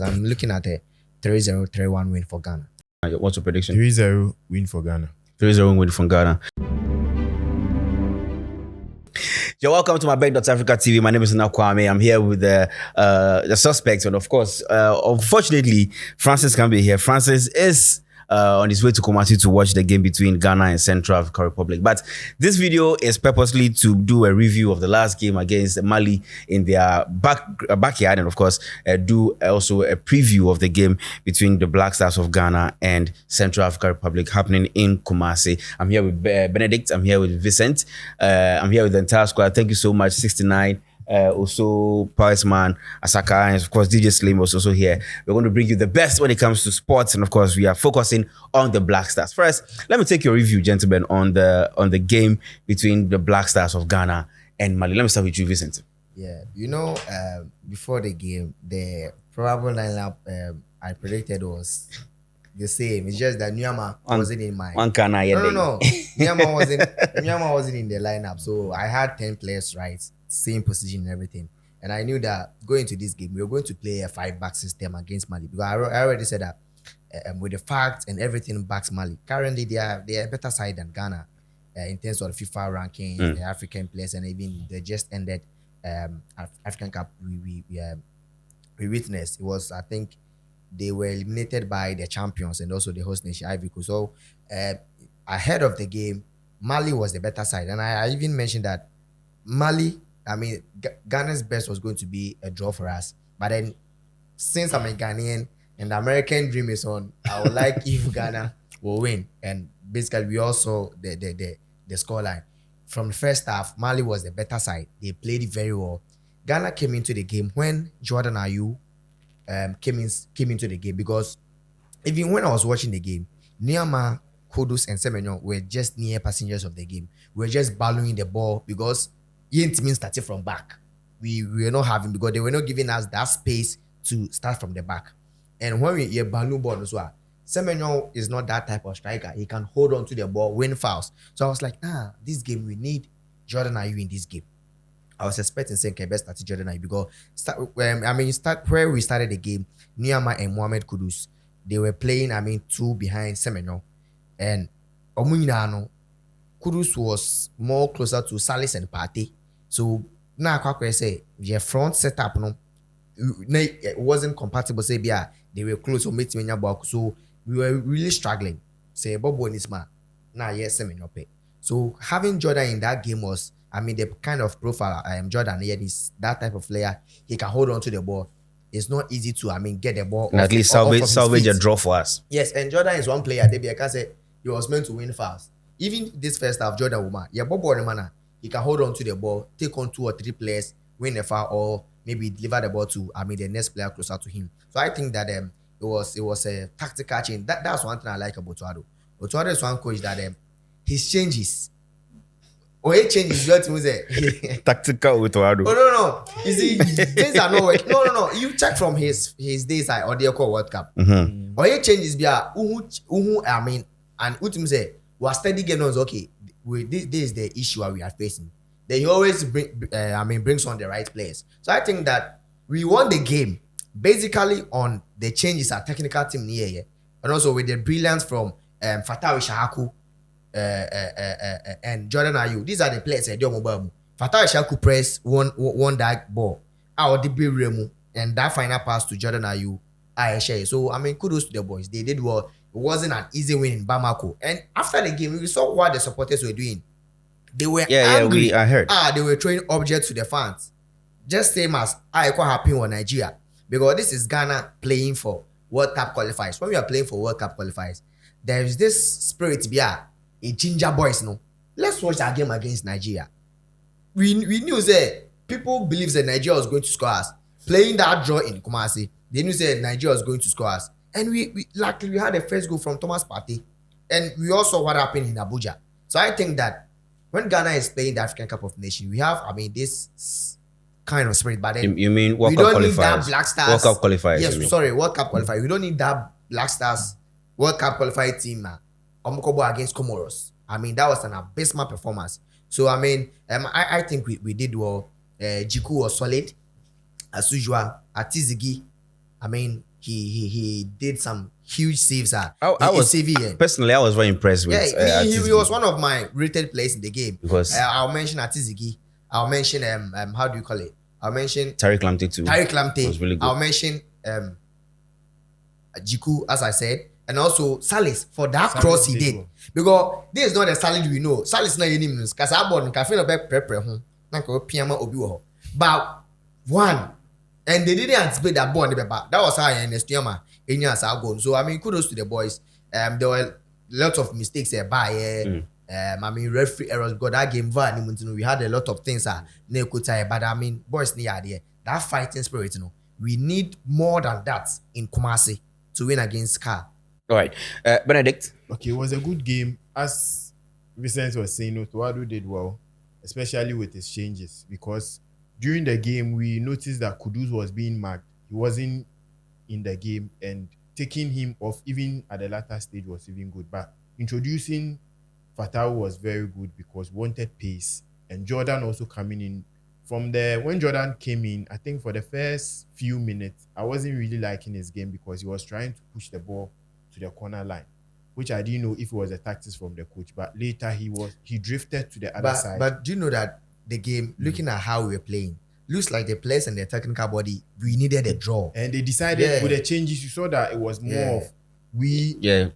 I'm looking at a 3-0, 3-1 win for Ghana. What's your prediction? 3-0 win for Ghana. 3-0 win from Ghana. You're welcome to MYBET.AFRICA TV. My name is Kwame. I'm here with the suspects, and of course, unfortunately, Francis can't be here. Francis is on his way to Kumasi to watch the game between Ghana and Central African Republic. But this video is purposely to do a review of the last game against Mali in their backyard, and of course, do also a preview of the game between the Black Stars of Ghana and Central African Republic happening in Kumasi. I'm here with Benedict. I'm here with Vincent. I'm here with the entire squad. Thank you so much. 69. Also Parisman, Asaka, and of course DJ Slim was also here. We're going to bring you the best when it comes to sports, and of course we are focusing on the Black Stars. First, let me take your review, gentlemen, on the game between the Black Stars of Ghana and Mali. Let me start with you, Vincent. Yeah, before the game, the probable lineup I predicted was the same. It's just that Nyama wasn't in my one Ghana. No. Nyama wasn't in the lineup, so I had 10 players right. Same position and everything, and I knew that going to this game we were going to play a 5-back system against Mali, because I already said that with the facts and everything backs Mali. Currently they are a better side than Ghana in terms of the FIFA rankings, the African players, and even they just ended African Cup we witnessed. It was, I think they were eliminated by the champions and also the host nation Ivory Coast. So ahead of the game, Mali was the better side, and I even mentioned that Mali, Ghana's best was going to be a draw for us. But then, since I'm a Ghanaian and the American dream is on, I would like if Ghana will win. And basically, we also the scoreline. From the first half, Mali was the better side. They played it very well. Ghana came into the game when Jordan Ayew came into the game, because even when I was watching the game, Niama, Kudus, and Semenyo were just near passengers of the game. We were just ballooning the ball because Yent means starting from back. We were not having, because they were not giving us that space to start from the back. And when we balloon ball as well, Semenyo is not that type of striker. He can hold on to the ball, win fouls. So I was like, this game we need Jordan Ayew in this game. I was expecting saying best start Jordan Ayew, because where we started the game, Niama and Mohamed Kudus, they were playing two behind Semenyo, and Omunyano Kudus was more closer to Salis and Partey. So now I say the front setup it wasn't compatible. Say they were close to meeting so we were really struggling. Say Bobo Nisma now yes pay. So having Jordan in that game was the kind of profile Jordan here is that type of player. He can hold on to the ball. It's not easy to get the ball and at least salvage a draw for us. Yes, and Jordan is one player. I can say he was meant to win fast. Even this first half, Jordan Woman, he can hold on to the ball, take on 2 or 3 players, win a foul, or maybe deliver the ball to the next player closer to him. So I think that it was a tactical change. That's one thing I like about Otuado. Otuado is one coach that his changes. He changes what was it? Tactical Otuado. Oh no. You see, things are not working. No. You check from his days or the World Cup. He changes and Utim say was steady getting us okay. This is the issue we are facing. Then he always brings on the right players. So I think that we won the game basically on the changes our technical team here, and also with the brilliance from Fatawi Shahaku and Jordan Ayew. These are the players that do mobile. Fatawi Shahaku press one that ball out the Remu, and that final pass to Jordan Ayew. So kudos to the boys. They did well. It wasn't an easy win in Bamako. And after the game, we saw what the supporters were doing. They were angry. I heard. They were throwing objects to the fans. Just same as quite happy with Nigeria. Because this is Ghana playing for World Cup qualifiers. When we are playing for World Cup qualifiers, there is this spirit to be a ginger boys. No, let's watch our game against Nigeria. We knew that people believe that Nigeria was going to score us. Playing that draw in Kumasi, they knew that Nigeria was going to score us. And we luckily we had the first goal from Thomas Partey. And we also what happened in Abuja. So I think that when Ghana is playing the African Cup of Nations, we have this kind of spirit. But then you mean World we Cup don't qualifiers? Need that Black Stars. World Cup qualifiers. Yes, sorry, World Cup qualifiers. We don't need that Black Stars World Cup qualified team Omokobo against Comoros. That was an abysmal performance. So I think we did well. Jiku was solid as usual. Atizigi, I mean, he did some huge saves. I was CVN. Personally, I was very impressed with. Yeah, he was one of my rated players in the game. Because I'll mention Atizigi. I'll mention how do you call it? I'll mention Tariq Lamptey too. Tariq Lamptey was really good. I'll mention Jiku, as I said, and also Salis for that cross he did. Because this is not the Salis we know. Salis not any means. Because I bought cafe no back prepare. But one, and they didn't anticipate that ball on the back. That was how I understand goal. So I mean, kudos to the boys. There were lots of mistakes by I mean, referee errors because that game we had a lot of things but I mean, boys that fighting spirit, we need more than that in Kumasi to win against Car. All right, Benedict. Okay, it was a good game. As Vincent was saying, Otuado did well, especially with his changes, because during the game we noticed that Kudus was being marked. He wasn't in the game, and taking him off even at the latter stage was even good. But introducing Fatau was very good because we wanted pace, and Jordan also coming in from there. When Jordan came in, I think for the first few minutes, I wasn't really liking his game because he was trying to push the ball to the corner line, which I didn't know if it was a tactics from the coach. But later he drifted to the other side. But do you know that the game, looking at how we were playing, looks like the players and the technical body, we needed a draw. And they decided with the changes, you saw that it was more of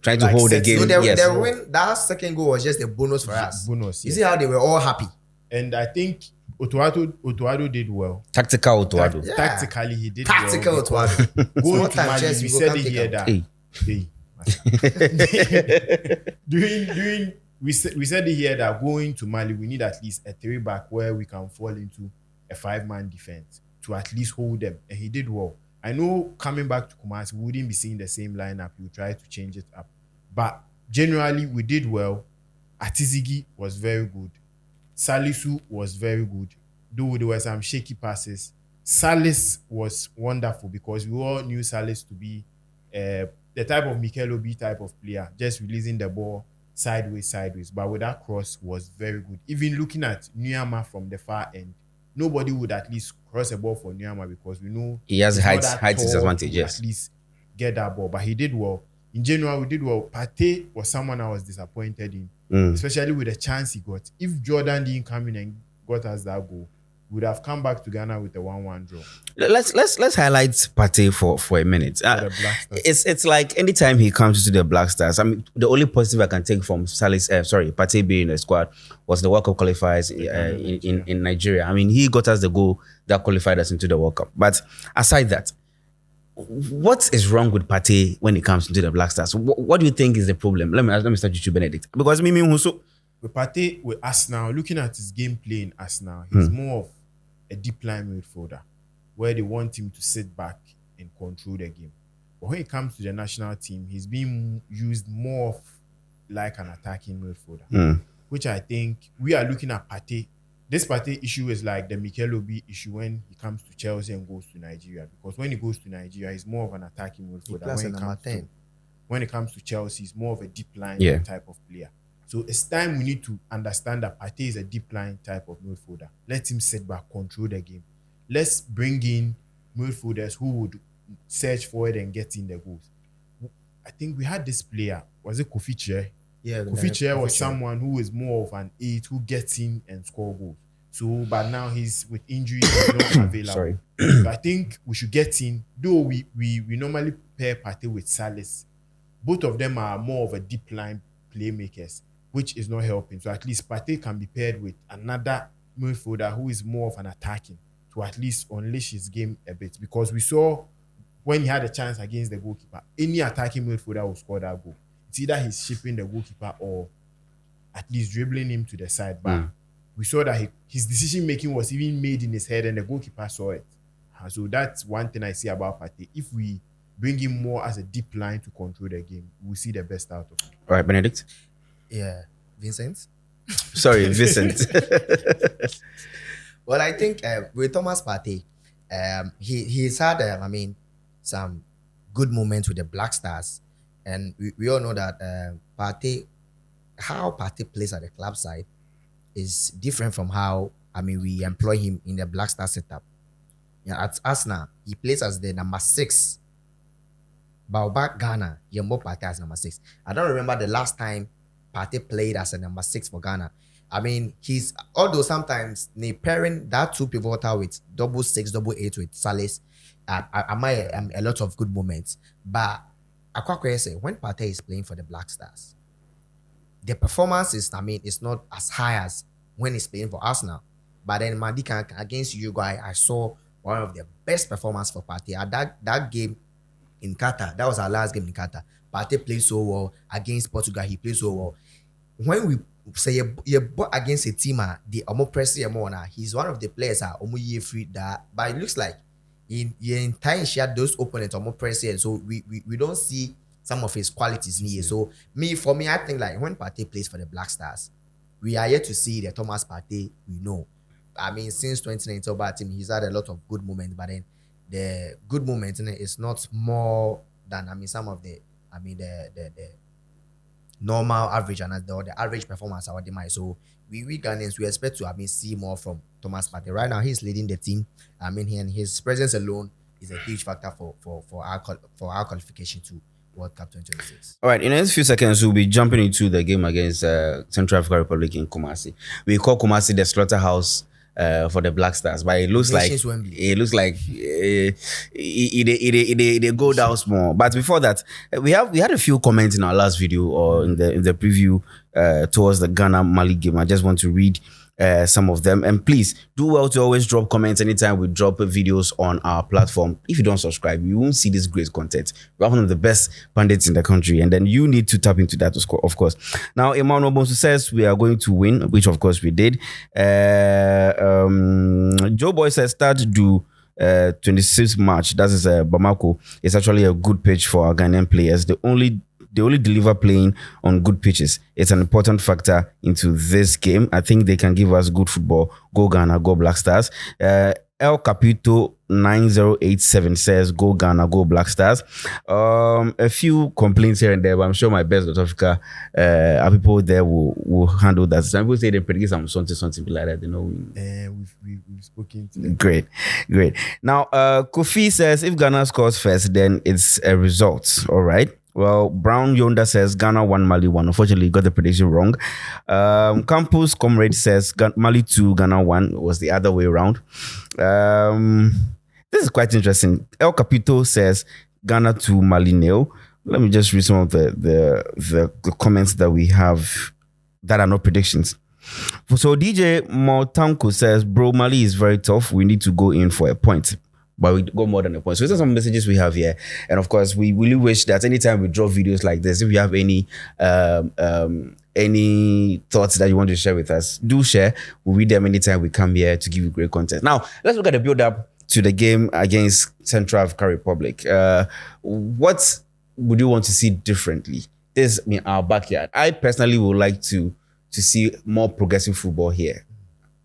trying to hold the game. So the win, that second goal was just a bonus for us. Bonus. You see how they were all happy. And I think Otuado did well. Tactical Otuado. Tactically, he did Tactical well. Otuado. Going to Mali, we said it here that. We said it here that going to Mali, we need at least a 3-back where we can fall into a 5-man defense to at least hold them. And he did well. I know coming back to Kumasi, we wouldn't be seeing the same lineup. You try to change it up. But generally, we did well. Atizigi was very good. Salisu was very good. Though there were some shaky passes. Salis was wonderful because we all knew Salis to be the type of Mikel Obi type of player, just releasing the ball sideways. But with that cross was very good. Even looking at Nyama from the far end, nobody would at least cross a ball for Nyama because we know he has height disadvantage. Yes, at least get that ball. But he did well. In general, we did well. Partey was someone I was disappointed in, especially with the chance he got. If Jordan didn't come in and got us that goal, we would have come back to Ghana with a 1-1 draw. Let's highlight Partey for a minute. It's like anytime he comes to the Black Stars, I mean, the only positive I can take from Partey being in the squad was the World Cup qualifiers in Nigeria. I mean, he got us the goal that qualified us into the World Cup. But aside that, what is wrong with Partey when it comes to the Black Stars? What do you think is the problem? Let me start with you, Benedict. Because with Partey, with Arsenal, looking at his gameplay in Arsenal, he's more of a deep line midfielder where they want him to sit back and control the game. But when it comes to the national team, he's being used more of like an attacking midfielder, which I think we are looking at Partey. This Partey issue is like the Mikel Obi issue when he comes to Chelsea and goes to Nigeria. Because when he goes to Nigeria, he's more of an attacking midfielder. When it comes to Chelsea, he's more of a deep line type of player. So it's time we need to understand that Partey is a deep line type of midfielder. Let him sit back, control the game. Let's bring in midfielders who would search forward and get in the goals. I think we had this player, was it Kofi Che? Yeah, Kofi Che was someone who is more of an 8 who gets in and score goals. So, but now he's with injuries, he's not available. Sorry. So I think we should get in. Though we normally pair Partey with Salis, both of them are more of a deep line playmakers, which is not helping. So at least Partey can be paired with another midfielder who is more of an attacking to at least unleash his game a bit. Because we saw when he had a chance against the goalkeeper, any attacking midfielder will score that goal. It's either he's shipping the goalkeeper or at least dribbling him to the side. But we saw that his decision-making was even made in his head and the goalkeeper saw it. So that's one thing I see about Partey. If we bring him more as a deep line to control the game, we'll see the best out of him. All right, Benedict? Yeah, Vincent. Sorry, Vincent. Well, I think with Thomas Partey, he's had, some good moments with the Black Stars. And we all know that how Partey plays at the club side is different from how, we employ him in the Black Star setup. At Arsenal, he plays as the number 6 But back Ghana, Yembo Partey as number 6. I don't remember the last time Partey played as a number 6 for Ghana. I mean, he's although sometimes they pairing that two pivotal with 6, 8 with Salis, I might a lot of good moments. But I say when Partey is playing for the Black Stars, the performance is, I mean, it's not as high as when he's playing for Arsenal. But then Madika against Uruguay, I saw one of the best performance for Partey. At that game in Qatar, that was our last game in Qatar. Partey played so well against Portugal. He played so well. When we say you against a team, the press he's one of the players free that, but it looks like in time share those opponents press here. So we don't see some of his qualities in here. So for me, I think like when Partey plays for the Black Stars, we are yet to see the Thomas Partey we know. I mean, since 2019 about him, he's had a lot of good moments, but then the good moments is not more than some of the normal average and the average performance our demise. So we Ghanaians we expect to see more from Thomas Partey. Right now he's leading the team. His presence alone is a huge factor for our qualification to World Cup 2026. All right, in the next few seconds, we'll be jumping into the game against Central African Republic in Kumasi. We call Kumasi the slaughterhouse for the Black Stars, but it looks like they go down small. But before that, we had a few comments in our last video or in the preview towards the Ghana Mali game. I just want to read some of them, and please do well to always drop comments anytime we drop videos on our platform. If you don't subscribe, you won't see this great content. We're one of the best pundits in the country, and then you need to tap into that, of course. Now Emmanuel Bonsu says we are going to win, which of course we did. Joe Boy says start to do 26th March, that is Bamako. It's actually a good pitch for our Ghanaian players. They only deliver playing on good pitches. It's an important factor into this game. I think they can give us good football. Go Ghana, go Black Stars. El Capito 9087 says go Ghana, go Black Stars. A few complaints here and there, but I'm sure MYBET.AFRICA people there will handle that. Some people say they predict something like that. You know, we've spoken to them. Great. Now, Kofi says if Ghana scores first, then it's a result. All right. Well, Brown Yonda says Ghana 1, Mali 1. Unfortunately, got the prediction wrong. Campus Comrade says Mali 2, Ghana 1. It was the other way around. This is quite interesting. El Capito says Ghana 2, Mali 0. Let me just read some of the comments that we have that are not predictions. So DJ Motanko says, bro, Mali is very tough. We need to go in for a point. But we got more than a point. So these are some messages we have here. And of course, we really wish that anytime we drop videos like this, if you have any thoughts that you want to share with us, do share. We'll read them anytime we come here to give you great content. Now, let's look at the build-up to the game against Central African Republic. What would you want to see differently? This is our backyard. I personally would like to see more progressive football here.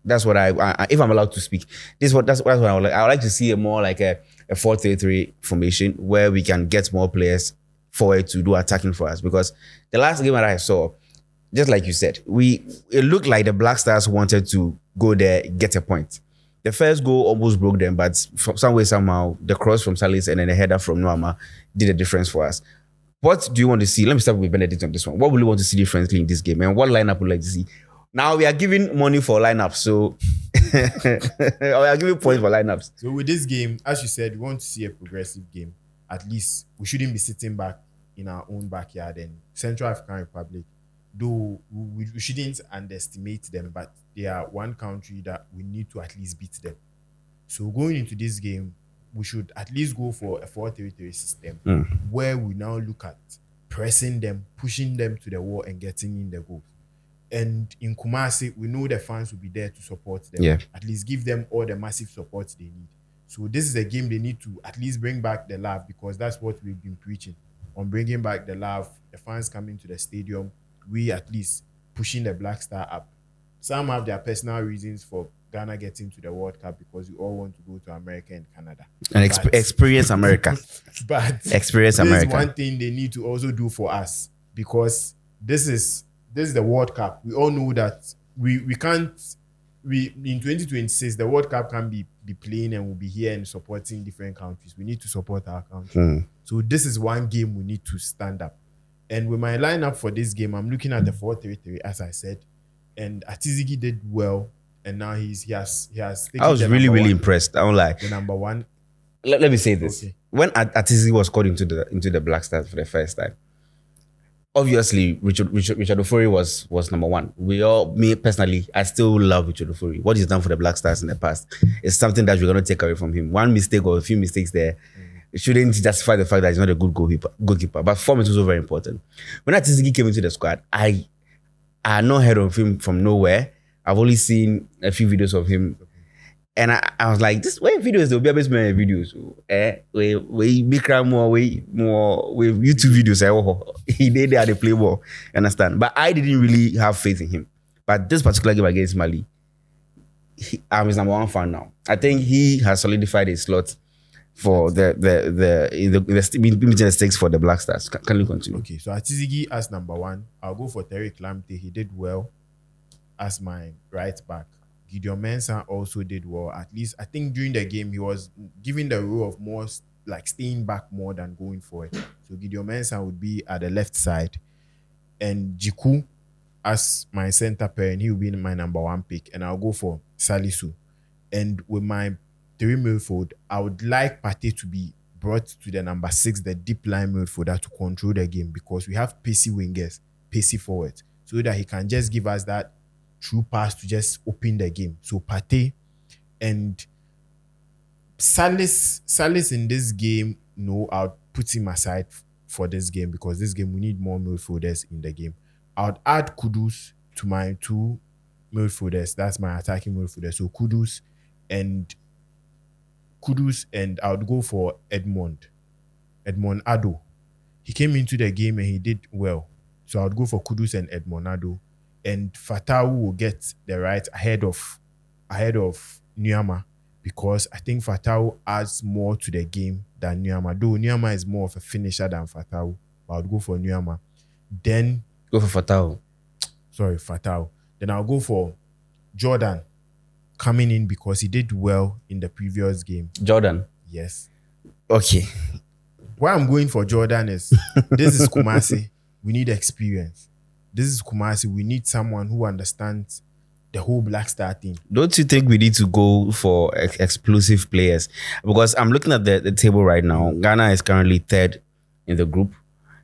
That's what I if I'm allowed to speak. That's what I would like. I would like to see a more like a 4-3-3 formation where we can get more players forward to do attacking for us. Because the last game that I saw, just like you said, it looked like the Black Stars wanted to go there, get a point. The first goal almost broke them, but some way, somehow, the cross from Salis and then the header from Noama did a difference for us. What do you want to see? Let me start with Benedict on this one. What would you want to see differently in this game? And what lineup would you like to see? Now we are giving money for lineups, so we are giving points for lineups. So with this game, as you said, we want to see a progressive game. At least we shouldn't be sitting back in our own backyard. And Central African Republic, though we shouldn't underestimate them, but they are one country that we need to at least beat them. So going into this game, we should at least go for a 4-3-3 system where we now look at pressing them, pushing them to the wall and getting in the goal. And in Kumasi, we know the fans will be there to support them. Yeah. At least give them all the massive support they need. So this is a game they need to at least bring back the love, because that's what we've been preaching on, bringing back the love, the fans coming to the stadium, we at least pushing the Black Star up. Some have their personal reasons for Ghana getting to the World Cup because we all want to go to America and Canada. And experience America. But experience this America. is one thing they need to also do for us, because this is the World Cup. We all know that we can't in 2026 the World Cup can't be playing and we'll be here and supporting different countries. We need to support our country. So this is one game we need to stand up. And with my lineup for this game, I'm looking at the 4-3-3, as I said. And Atizigi did well. And now he has taken I was the really, number really one, impressed. I'm like, the number one. let me say this. Okay. When Atizi was called into the Black Stars for the first time, obviously Richard Ofori was number one. Me personally, I still love Richard Ofori. What he's done for the Black Stars in the past is something that we're gonna take away from him. One mistake or a few mistakes there shouldn't justify the fact that he's not a good goalkeeper. But performance was also very important. When Atizigi came into the squad, I had not heard of him from nowhere. I've only seen a few videos of him. And I was like, this way videos, there'll be a bit more videos. We make more with YouTube videos. He did that, they play ball. Understand? But I didn't really have faith in him. But this particular game against Mali, I'm his number one fan now. I think he has solidified his slot for the meeting the stakes for the Black Stars. Can you continue? Okay, so Atizigi as number one. I'll go for Terry Clamte. He did well as my right back. Gideon Mensah also did well. At least I think during the game he was given the role of more like staying back more than going forward. So Gideon Mensah would be at the left side, and Jiku as my center pair, and he will be my number one pick. And I'll go for Salisu. And with my 3 midfield, I would like Partey to be brought to the number 6, the deep line midfielder, to control the game, because we have pacey wingers, pacey forwards, so that he can just give us that true pass to just open the game. So Partey and Salis in this game, no, I'll put him aside for this game, because this game we need more midfielders in the game. I'd add Kudus to my 2 midfielders. That's my attacking midfielder. So Kudus and I would go for Edmond Ado. He came into the game and he did well. So I would go for Kudus and Edmond Ado. And Fatau will get the right ahead of Nyama, because I think Fatau adds more to the game than Nyama. Though Nyama is more of a finisher than Fatau, but I would go for Nyama. Then Go for Fatau. Sorry, Fatau. Then I'll go for Jordan coming in, because he did well in the previous game. Jordan. Yes. Okay. Why I'm going for Jordan is this is Kumasi. We need experience. This is Kumasi. We need someone who understands the whole Black Star thing. Don't you think we need to go for explosive players? Because I'm looking at the table right now. Ghana is currently 3rd in the group.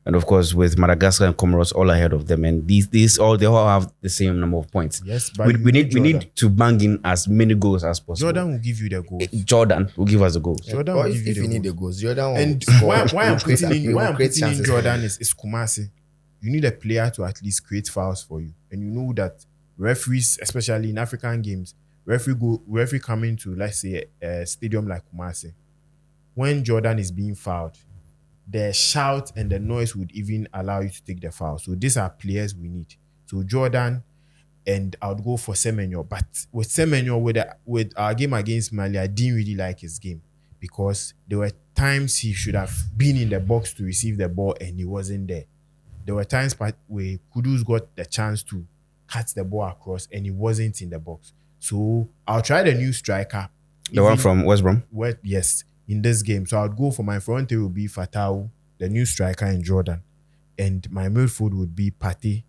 And of course, with Madagascar and Comoros all ahead of them, and they all have the same number of points. Yes, but we need to bang in as many goals as possible. Jordan will give you the goals. Jordan will give us the goals. Jordan Or will if give you you need the the goals. goals, Jordan will And score. why I'm putting in chances Jordan is Kumasi. You need a player to at least create fouls for you, and you know that referees, especially in African games, referee coming to, let's say, a stadium like Kumasi, when Jordan is being fouled, the shout and the noise would even allow you to take the foul. So these are players we need. So Jordan, and I would go for Semenyo. But with Semenyo, with our game against Mali, I didn't really like his game, because there were times he should have been in the box to receive the ball and he wasn't there. There were times where Kudus got the chance to cut the ball across and he wasn't in the box. So I'll try the new striker. The one from West Brom? Yes, in this game. So I would go for my front three would be Fatau, the new striker, in Jordan. And my midfield would be Partey,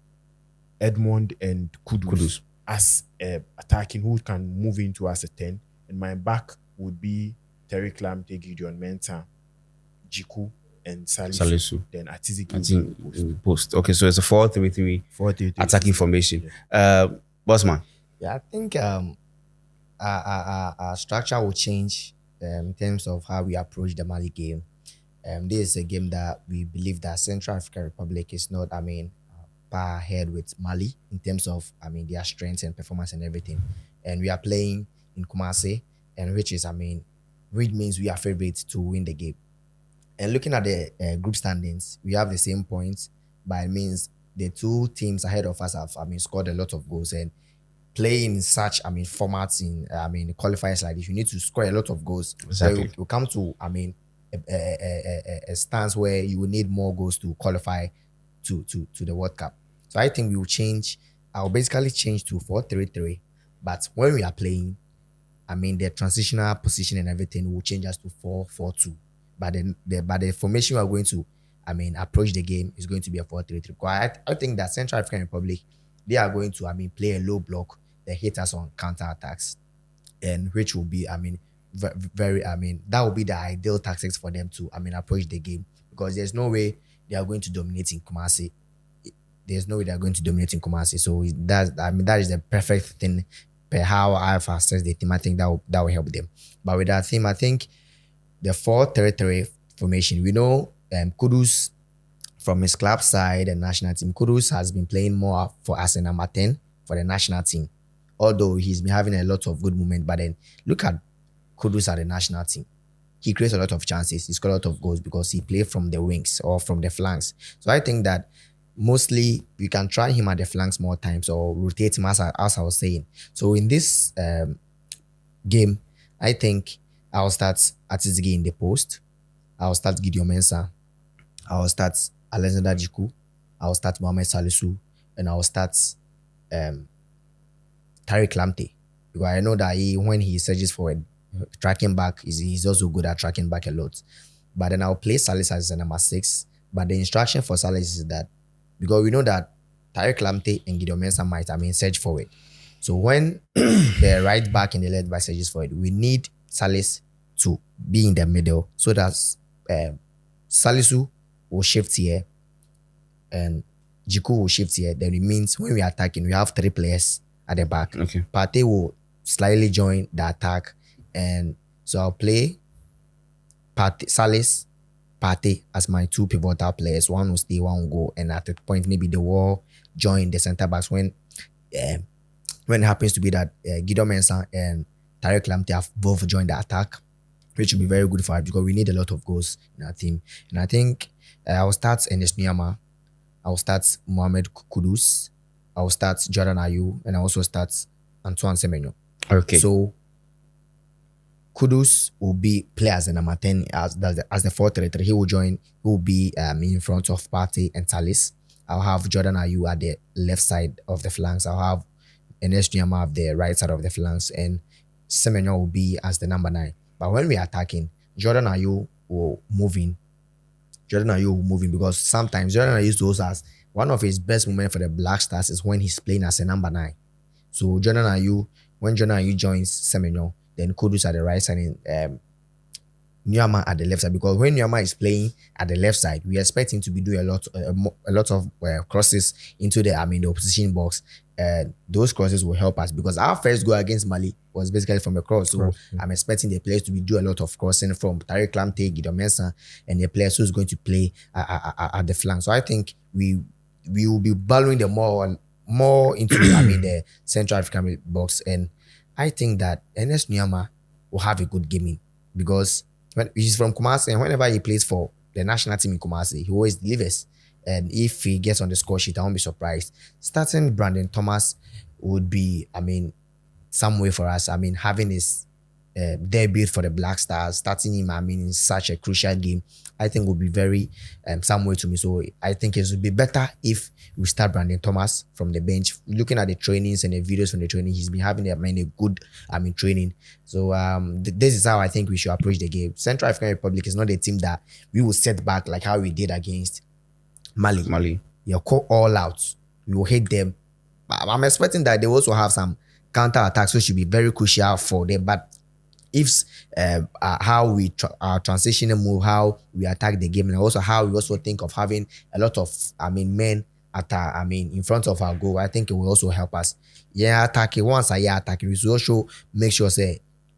Edmond, and Kudus as attacking, who can move into as a 10. And my back would be Terry Clamte, Gideon Mensah, Jiku, and Salisu. Then Atizigi in the post. Okay, so it's a 4-3-3 attacking formation. Yeah. Bossman. Yeah, I think our structure will change in terms of how we approach the Mali game. This is a game that we believe that Central African Republic is not, par ahead with Mali in terms of, their strengths and performance and everything. And we are playing in Kumasi, and which means we are favorites to win the game. And looking at the group standings, we have the same points, but it means the 2 teams ahead of us have, scored a lot of goals. And playing in such, formats in, qualifiers like this, you need to score a lot of goals. Exactly. So you come to, a stance where you will need more goals to qualify to the World Cup. So I think we will change. I'll basically change to 4-3-3. But when we are playing, the transitional position and everything will change us to 4-4-2. but the formation we are going to, approach the game is going to be a 4-3-3. I think that Central African Republic, they are going to, play a low block, they hit us on counter attacks, and which will be, very, that will be the ideal tactics for them to, approach the game, because there's no way they are going to dominate in Kumasi. There's no way they are going to dominate in Kumasi. So that is the perfect thing per how I've assessed the team. I think that will help them. But with that theme, I think the 4-3-3 formation, we know Kudus from his club side and national team, Kudus has been playing more for as a number 10 for the national team. Although he's been having a lot of good movement, but then look at Kudus at the national team. He creates a lot of chances. He scored a lot of goals because he played from the wings or from the flanks. So I think that mostly we can try him at the flanks more times or rotate him as I was saying. So in this game, I think I'll start Atizigi in the post. I'll start Gideon Mensah. I'll start Alexander Jiku. I'll start Mohamed Salisu. And I'll start Tariq Lamptey. Because I know that when he surges forward, tracking back, he's also good at tracking back a lot. But then I'll play Salis as a number 6. But the instruction for Salis is that, because we know that Tariq Lamptey and Gideon Mensah might, surge forward. So when the right back and the left back surges forward, we need Salis to be in the middle so that Salisu will shift here and Jiku will shift here. Then it means when we are attacking, we have 3 players at the back. Okay. Partey will slightly join the attack. And so I'll play Salis, Partey as my 2 pivotal players. One will stay, one will go. And at the point, maybe they will join the centre backs when it happens to be that Gideon Mensah and Tariq Lamptey have both joined the attack, which will be very good for us because we need a lot of goals in our team. And I think I will start Enes Nyama. I will start Mohamed Kudus. I will start Jordan Ayew. And I also start Antoine Semenyo. Okay. So Kudus will play as the number 10 as the 4-3-3. He will be in front of Partey and Salis. I'll have Jordan Ayew at the left side of the flanks. I'll have Enes Nyama at the right side of the flanks, and Semenyo will be as the number 9. But when we are attacking, Jordan Ayew will move in because sometimes Jordan Ayew shows us one of his best moments for the Black Stars is when he's playing as a number 9. So when Jordan Ayew joins Semenyo, then Kudus at the right side and Nyama at the left side. Because when Nyama is playing at the left side, we expect him to be doing a lot of crosses into the opposition box. Those crosses will help us because our first goal against Mali was basically from a cross. So I'm expecting the players to do a lot of crossing from Tariq Lamptey, Gideon Mensah, and the players who's going to play at the flank. So I think we will be ballowing them more into the Central African box, and I think that Enes Nyama will have a good gaming because when he's from Kumasi and whenever he plays for the national team in Kumasi, he always delivers. And if he gets on the score sheet, I won't be surprised. Starting Brandon Thomas would be, some way for us. Having his debut for the Black Stars, starting him, in such a crucial game, I think would be very some way to me. So I think it would be better if we start Brandon Thomas from the bench. Looking at the trainings and the videos from the training, he's been having a good training. So this is how I think we should approach the game. Central African Republic is not a team that we will set back like how we did against Mali. You'll call all out. We will hit them. I'm expecting that they also have some counter attacks, which should be very crucial for them. But if how we our transitional move, how we attack the game, and also how we also think of having a lot of men at in front of our goal, I think it will also help us. Attacking once attacking, we should also make sure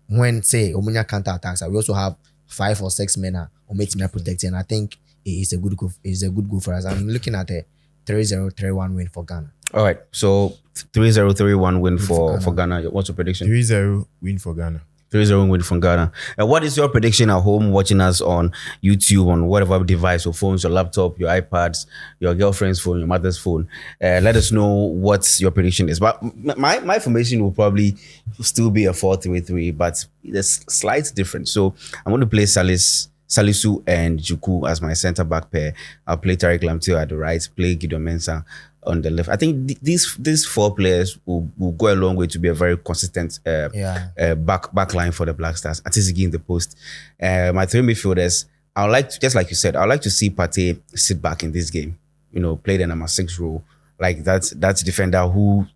when Omunya counter attacks, we also have 5 or 6 men on making protecting. I think it's a good goal for us. I'm looking at a 3-0, 3-1 win for Ghana. All right, so 3-0, 3-1 win for Ghana. What's your prediction? 3-0 win for Ghana. 3-0 win from Ghana. And what is your prediction at home, watching us on YouTube, on whatever device, your phones, your laptop, your iPads, your girlfriend's phone, your mother's phone? Let us know what your prediction is. But my formation will probably still be a 4-3-3, but there's slight difference. So I'm going to play Salisu and Juku as my centre back pair. I'll play Tariq Lamptey at the right, play Gideon Mensah on the left. I think these 4 players will go a long way to be a very consistent back line for the Black Stars. Atizigi in the post. My 3 midfielders, I would like to, just like you said, I would like to see Partey sit back in this game. You know, play the number 6 role. Like that's defender who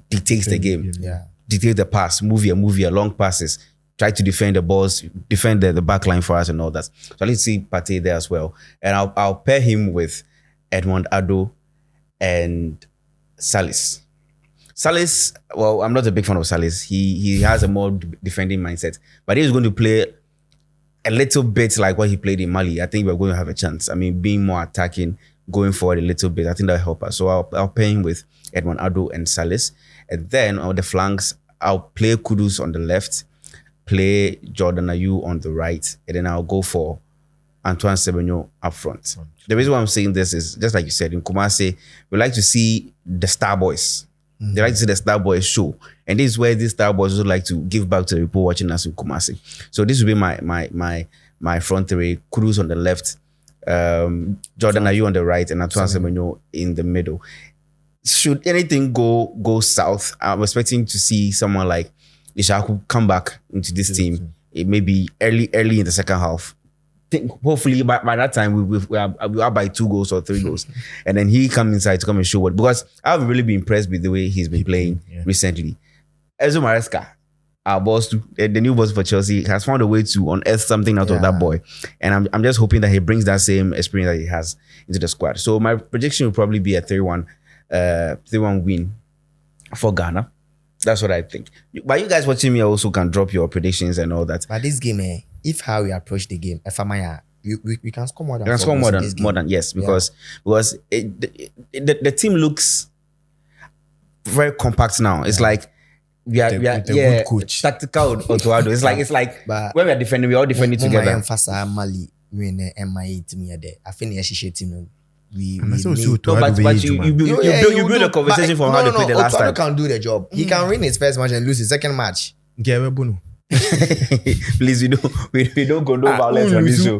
dictates the game. Yeah. Dictate the pass, move here, long passes. Try to defend the balls, defend the back line for us and all that. So I like to see Partey there as well. And I'll pair him with Edmond Ado and Salis. Salis, well, I'm not a big fan of Salis. He has a more defending mindset. But he's going to play a little bit like what he played in Mali. I think we're going to have a chance. I mean, being more attacking, going forward a little bit, I think that'll help us. So I'll pair him with Edmond Ado and Salis. And then on the flanks, I'll play Kudus on the left, play Jordan Ayew on the right, and then I'll go for Antoine Semenyo up front. The reason why I'm saying this is, just like you said, in Kumasi, we like to see the star boys. They like to see the star boys show. And this is where these star boys would like to give back to the people watching us in Kumasi. So this will be my front three. Kudus on the left, Jordan Ayew on the right, and Antoine Semenyo in the middle. Should anything go south, I'm expecting to see someone like Ishaku come back into this team. It may be early in the second half. Hopefully by that time we are by 2 goals or 3 goals, and then he come inside to come and show what. Because I've really been impressed with the way he's been playing recently. Enzo Maresca, our boss, the new boss for Chelsea, has found a way to unearth something out of that boy, and I'm just hoping that he brings that same experience that he has into the squad. So my prediction will probably be a 3-1 win for Ghana. That's what I think. But you guys watching me also can drop your predictions and all that. But this game, if how we approach the game, we can score more than. We can score more than yes, because the team looks very compact now. It's like we are good coach. Tactical Otuado. It's like But when we are defending, we all defending together. Mali when MIA team here there. I think the team. We No, but you build a conversation from how they played the last time. Can do the job. He can win his first match and lose his second match. Please, we don't condone violence on this show.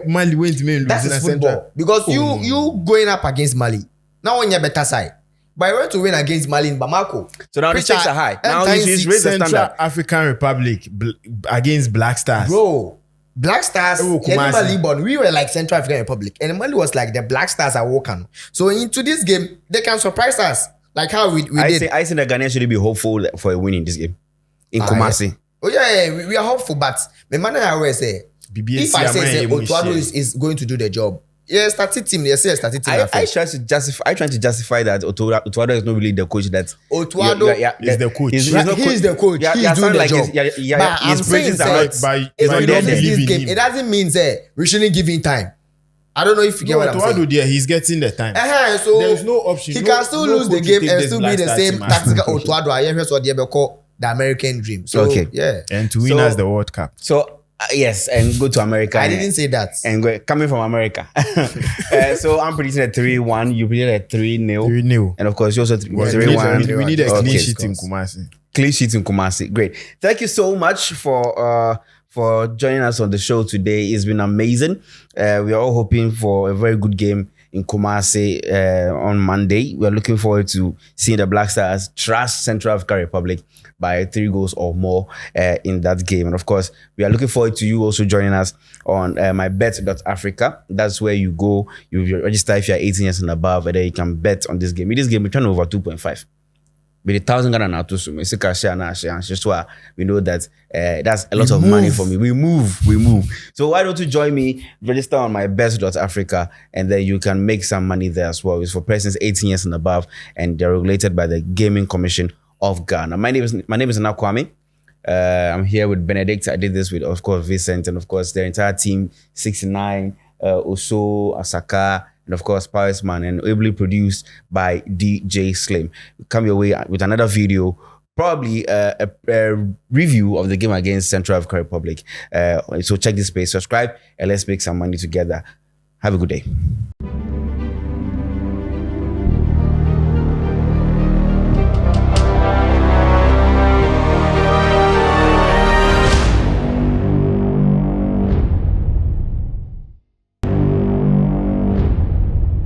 Mali went to That's his football. Because you going up against Mali. Now on your better side. But you want to win against Mali in Bamako. So now the stakes are high. Now he's raised the standard. Central African Republic against Black Stars. Bro, Black Stars, we were like Central African Republic, and Mali was like the Black Stars are walking. So into this game, they can surprise us, like how we did. I think the Ghanaians should be hopeful for a win in this game in Kumasi. We are hopeful, but the man I always say, if I say Otuado is going to do the job, static team. They say static team. I try to justify that Otuado is not really the coach. That Otuado is the coach. He's the coach. He's doing the job. But I'm saying it doesn't mean we shouldn't give him time. I don't know if you get what I'm saying. He's getting the time. So there's no option. He can still lose the game and still be the same tactical Otuado. I hear what they call the American dream. So and to win us the World Cup. So yes, and go to America. I didn't say that. And coming from America. So I'm predicting a 3-1. You predicted a 3-0. 3-0. And of course, you also 3-1. We need a clean sheet in Kumasi. Clean sheet in Kumasi. Great. Thank you so much for joining us on the show today. It's been amazing. We are all hoping for a very good game in Kumasi on Monday. We are looking forward to seeing the Black Stars trash Central African Republic by 3 goals or more in that game. And of course, we are looking forward to you also joining us on MYBET.AFRICA. That's where you go. You register if you're 18 years and above, and then you can bet on this game. In this game, we're trying over 2.5. With 1,000 Ghana now too soon. We know that that's a lot of money for me. We move. So why don't you join me? Register on MYBET.AFRICA, and then you can make some money there as well. It's for persons 18 years and above, and they're regulated by the Gaming Commission of Ghana. My name is Kwame. I'm here with Benedict. I did this with, of course, Vincent, and of course their entire team, 69, Oso, Asaka, and of course Paris Man, and ably produced by DJ Slim. Come your way with another video, probably a review of the game against Central African Republic. So check this space, subscribe, and let's make some money together. Have a good day.